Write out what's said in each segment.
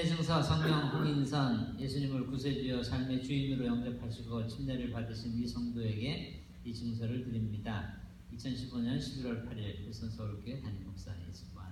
신의 증사 성령 홍인선 예수님을 구세주여 삶의 주인으로 영접하시고 침례를 받으신 이 성도에게 이 증서를 드립니다. 2015년 11월 8일 일선서울교회 담임 목사 예수관.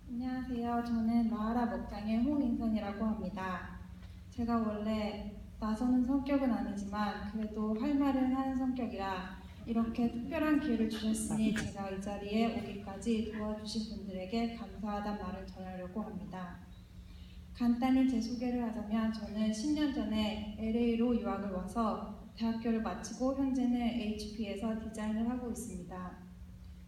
안녕하세요. 저는 마하라 목장의 홍인선이라고 합니다. 제가 원래 나서는 성격은 아니지만 그래도 할 말은 하는 성격이라 이렇게 특별한 기회를 주셨으니 제가 이 자리에 오기까지 도와주신 분들에게 감사하다는 말을 전하려고 합니다. 간단히 제 소개를 하자면 저는 10년 전에 LA로 유학을 와서 대학교를 마치고 현재는 HP에서 디자인을 하고 있습니다.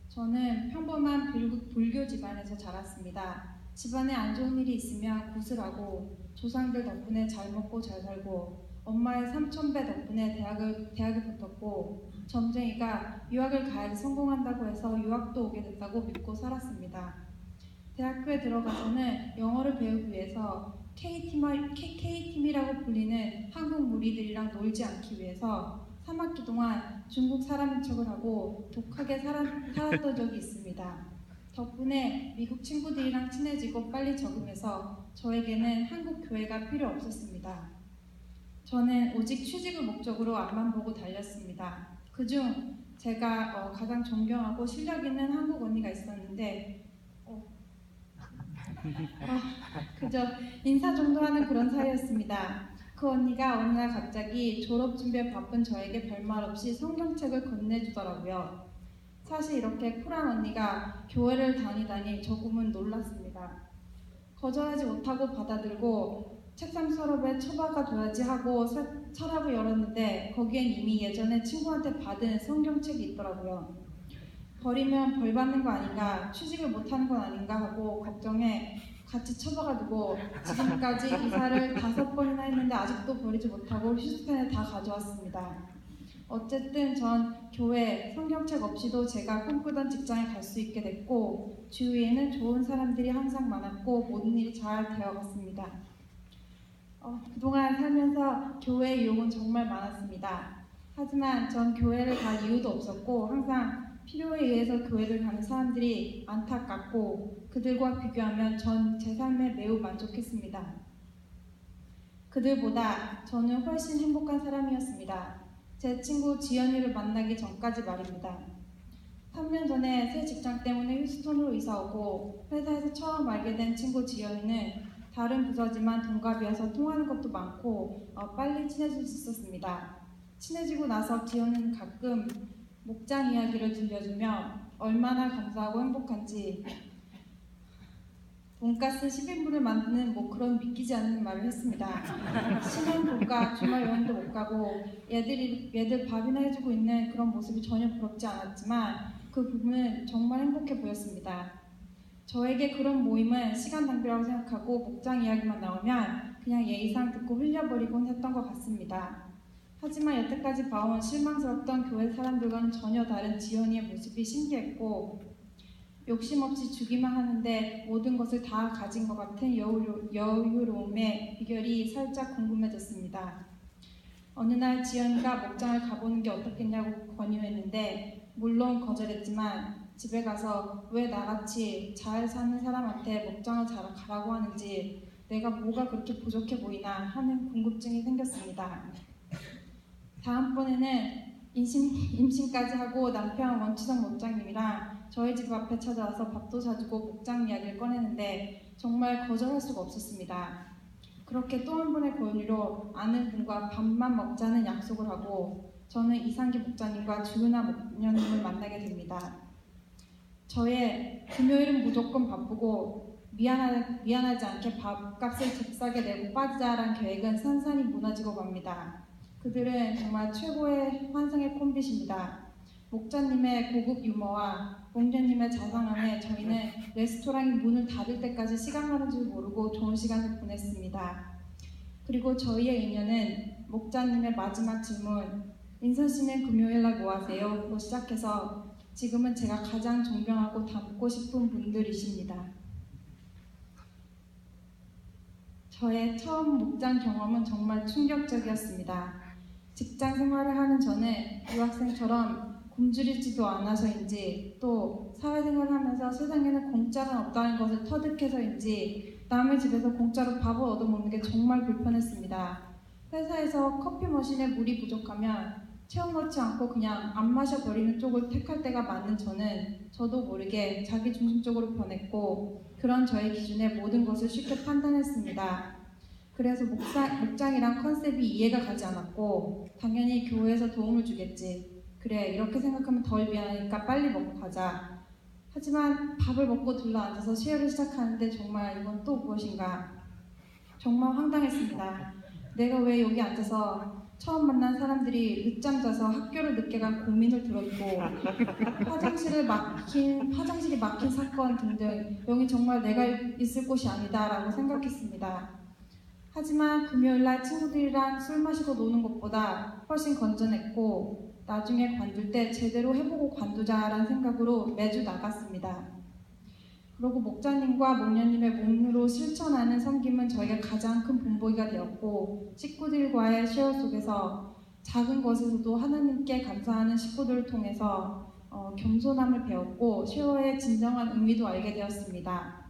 저는 평범한 불교 집안에서 자랐습니다. 집안에 안 좋은 일이 있으면 구슬하고 조상들 덕분에 잘 먹고 잘 살고 엄마의 삼천배 덕분에 대학을 붙었고 점쟁이가 유학을 가야지 성공한다고 해서 유학도 오게 됐다고 믿고 살았습니다. 대학교에 들어가서는 영어를 배우기 위해서 K팀이라고 불리는 한국 무리들이랑 놀지 않기 위해서 3학기 동안 중국 사람인 척을 하고 독하게 살았던 적이 있습니다. 덕분에 미국 친구들이랑 친해지고 빨리 적응해서 저에게는 한국 교회가 필요 없었습니다. 저는 오직 취직을 목적으로 앞만 보고 달렸습니다. 그중 제가 가장 존경하고 실력 있는 한국 언니가 있었는데 그저 인사 정도 하는 그런 사이였습니다. 그 언니가 어느 날 갑자기 졸업 준비에 바쁜 저에게 별말 없이 성경책을 건네주더라고요. 사실 이렇게 쿨한 언니가 교회를 다니다니 조금은 놀랐습니다. 거절하지 못하고 받아들고 책상 서랍에 처박아둬야지 하고 서랍을 열었는데 거기엔 이미 예전에 친구한테 받은 성경책이 있더라고요. 버리면 벌 받는 거 아닌가, 취직을 못하는 건 아닌가 하고 걱정해 같이 처박아두고 지금까지 이사를 5번이나 했는데 아직도 버리지 못하고 휴스턴에 다 가져왔습니다. 어쨌든 전 교회 성경책 없이도 제가 꿈꾸던 직장에 갈 수 있게 됐고 주위에는 좋은 사람들이 항상 많았고 모든 일이 잘 되어갔습니다. 그동안 살면서 교회 유혹은 정말 많았습니다. 하지만 전 교회를 갈 이유도 없었고 항상 필요에 의해서 교회를 가는 사람들이 안타깝고 그들과 비교하면 전 제 삶에 매우 만족했습니다. 그들보다 저는 훨씬 행복한 사람이었습니다. 제 친구 지연이를 만나기 전까지 말입니다. 3년 전에 새 직장 때문에 휴스턴으로 이사오고 회사에서 처음 알게 된 친구 지연이는 다른 부서지만 동갑이어서 통하는 것도 많고 빨리 친해질 수 있었습니다. 친해지고 나서 지연이는 가끔 목장 이야기를 들려주며 얼마나 감사하고 행복한지 돈가스 10인분을 만드는 그런 믿기지 않는 말을 했습니다. 신혼 못 가, 주말 여행도 못 가고 얘들 밥이나 해주고 있는 그런 모습이 전혀 부럽지 않았지만 그 부분은 정말 행복해 보였습니다. 저에게 그런 모임은 시간 낭비라고 생각하고 목장 이야기만 나오면 그냥 예의상 듣고 흘려버리곤 했던 것 같습니다. 하지만 여태까지 봐온 실망스럽던 교회 사람들과는 전혀 다른 지연이의 모습이 신기했고 욕심 없이 주기만 하는데 모든 것을 다 가진 것 같은 여유로움의 비결이 살짝 궁금해졌습니다. 어느 날 지연이가 목장을 가보는 게 어떻겠냐고 권유했는데 물론 거절했지만 집에 가서 왜 나같이 잘 사는 사람한테 목장을 가라고 하는지 내가 뭐가 그렇게 부족해 보이나 하는 궁금증이 생겼습니다. 다음번에는 임신까지 하고 남편 원치성 목장님이랑 저희 집 앞에 찾아와서 밥도 사주고 목장 이야기를 꺼내는데 정말 거절할 수가 없었습니다. 그렇게 또 한 번의 권유로 아는 분과 밥만 먹자는 약속을 하고 저는 이상기 목장님과 주윤아 목녀님을 만나게 됩니다. 저의 금요일은 무조건 바쁘고 미안하지 않게 밥값을 잽싸게 내고 빠지자란 계획은 산산이 무너지고 맙니다. 그들은 정말 최고의 환상의 콤비십니다. 목자님의 고급 유머와 목녀님의 자상함에 저희는 레스토랑이 문을 닫을 때까지 시간 가는 줄 모르고 좋은 시간을 보냈습니다. 그리고 저희의 인연은 목자님의 마지막 질문 인선 씨는 금요일날 뭐 하세요? 로 시작해서 지금은 제가 가장 존경하고 닮고 싶은 분들이십니다. 저의 처음 목장 경험은 정말 충격적이었습니다. 직장 생활을 하는 저는 유학생처럼 굶주리지도 않아서인지 또 사회생활을 하면서 세상에는 공짜는 없다는 것을 터득해서인지 남의 집에서 공짜로 밥을 얻어먹는 게 정말 불편했습니다. 회사에서 커피 머신에 물이 부족하면 채워넣지 않고 그냥 안 마셔버리는 쪽을 택할 때가 많은 저도 모르게 자기중심적으로 변했고 그런 저의 기준에 모든 것을 쉽게 판단했습니다. 그래서 목장이란 컨셉이 이해가 가지 않았고 당연히 교회에서 도움을 주겠지. 그래 이렇게 생각하면 덜 미안하니까 빨리 먹고 가자. 하지만 밥을 먹고 둘러앉아서 쉐어를 시작하는데 정말 이건 또 무엇인가. 정말 황당했습니다. 내가 왜 여기 앉아서 처음 만난 사람들이 늦잠 자서 학교를 늦게 간 고민을 들었고 화장실이 막힌 사건 등등 여기 정말 내가 있을 곳이 아니다라고 생각했습니다. 하지만 금요일날 친구들이랑 술 마시고 노는 것보다 훨씬 건전했고 나중에 관둘 때 제대로 해보고 관두자라는 생각으로 매주 나갔습니다. 그리고 목자님과 목녀님의 몸으로 실천하는 섬김은 저에게 가장 큰 본보기가 되었고 식구들과의 쉐어 속에서 작은 것에서도 하나님께 감사하는 식구들을 통해서 겸손함을 배웠고 쉐어의 진정한 의미도 알게 되었습니다.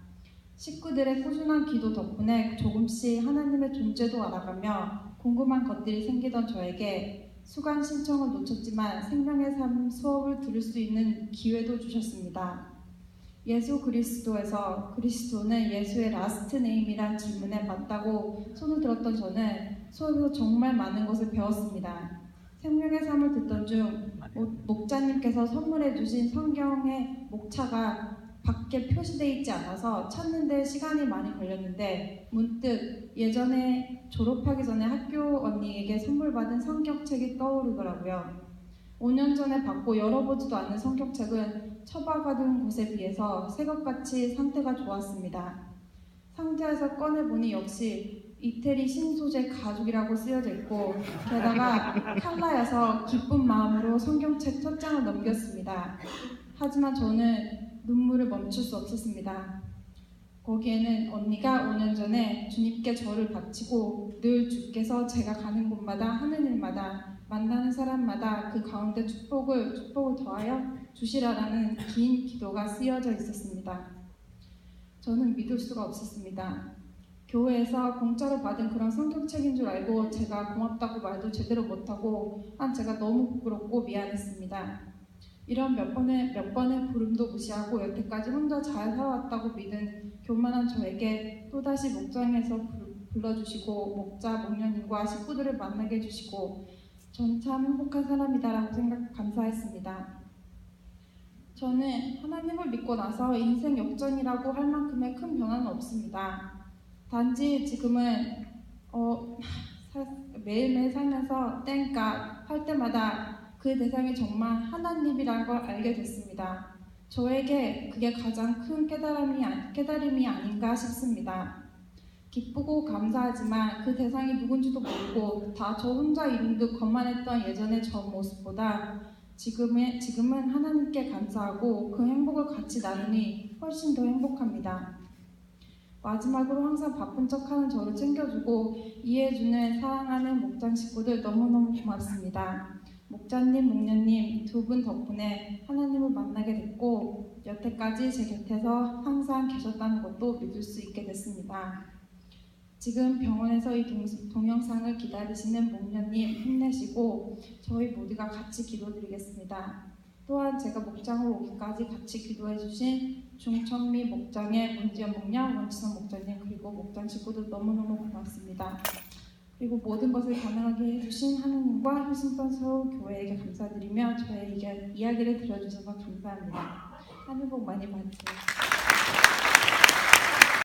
식구들의 꾸준한 기도 덕분에 조금씩 하나님의 존재도 알아가며 궁금한 것들이 생기던 저에게 수강 신청을 놓쳤지만 생명의 삶 수업을 들을 수 있는 기회도 주셨습니다. 예수 그리스도에서 그리스도는 예수의 라스트 네임이란 질문에 맞다고 손을 들었던 저는 수업에서 정말 많은 것을 배웠습니다. 생명의 삶을 듣던 중 목자님께서 선물해 주신 성경의 목차가 밖에 표시되어 있지 않아서 찾는 데 시간이 많이 걸렸는데 문득 예전에 졸업하기 전에 학교 언니에게 선물 받은 성경책이 떠오르더라고요. 5년 전에 받고 열어보지도 않은 성경책은 처박아둔 곳에 비해서 새것같이 상태가 좋았습니다. 상자에서 꺼내보니 역시 이태리 신소재 가죽이라고 쓰여져 있고 게다가 칼라여서 기쁜 마음으로 성경책 첫 장을 넘겼습니다. 하지만 저는 눈물을 멈출 수 없었습니다. 거기에는 언니가 5년 전에 주님께 저를 바치고 늘 주께서 제가 가는 곳마다 하는 일마다 만나는 사람마다 그 가운데 축복을 더하여 주시라라는 긴 기도가 쓰여져 있었습니다. 저는 믿을 수가 없었습니다. 교회에서 공짜로 받은 그런 성경책인 줄 알고 제가 고맙다고 말도 제대로 못하고 제가 너무 부끄럽고 미안했습니다. 이런 몇 번의 부름도 무시하고 여태까지 혼자 잘 살아왔다고 믿은 교만한 저에게 또다시 목장에서 불러주시고 목자, 목녀님과 식구들을 만나게 해주시고 전 참 행복한 사람이다라고 감사했습니다. 저는 하나님을 믿고 나서 인생 역전이라고 할 만큼의 큰 변화는 없습니다. 단지 지금은 매일매일 살면서 땡까 할 때마다 그 대상이 정말 하나님이라는 걸 알게 됐습니다. 저에게 그게 가장 큰 깨달음이 아닌가 싶습니다. 기쁘고 감사하지만 그 대상이 누군지도 모르고 다 저 혼자 이룬 듯 거만했던 예전의 저 모습보다 지금은 하나님께 감사하고 그 행복을 같이 나누니 훨씬 더 행복합니다. 마지막으로 항상 바쁜 척하는 저를 챙겨주고 이해해주는 사랑하는 목장 식구들 너무너무 고맙습니다. 목자님, 목녀님 두 분 덕분에 하나님을 만나게 됐고 여태까지 제 곁에서 항상 계셨다는 것도 믿을 수 있게 됐습니다. 지금 병원에서 이 동영상을 기다리시는 목녀님 힘내시고 저희 모두가 같이 기도드리겠습니다. 또한 제가 목장으로 오기까지 같이 기도해 주신 중천미 목장의 문지연 목녀, 원지선 목장님 그리고 목장 식구들 너무너무 고맙습니다. 그리고 모든 것을 가능하게 해주신 하느님과 휴신선 서울교회에게 감사드리며 저의 이야기를 들어주셔서 감사합니다. 하늘 복 많이 받으세요.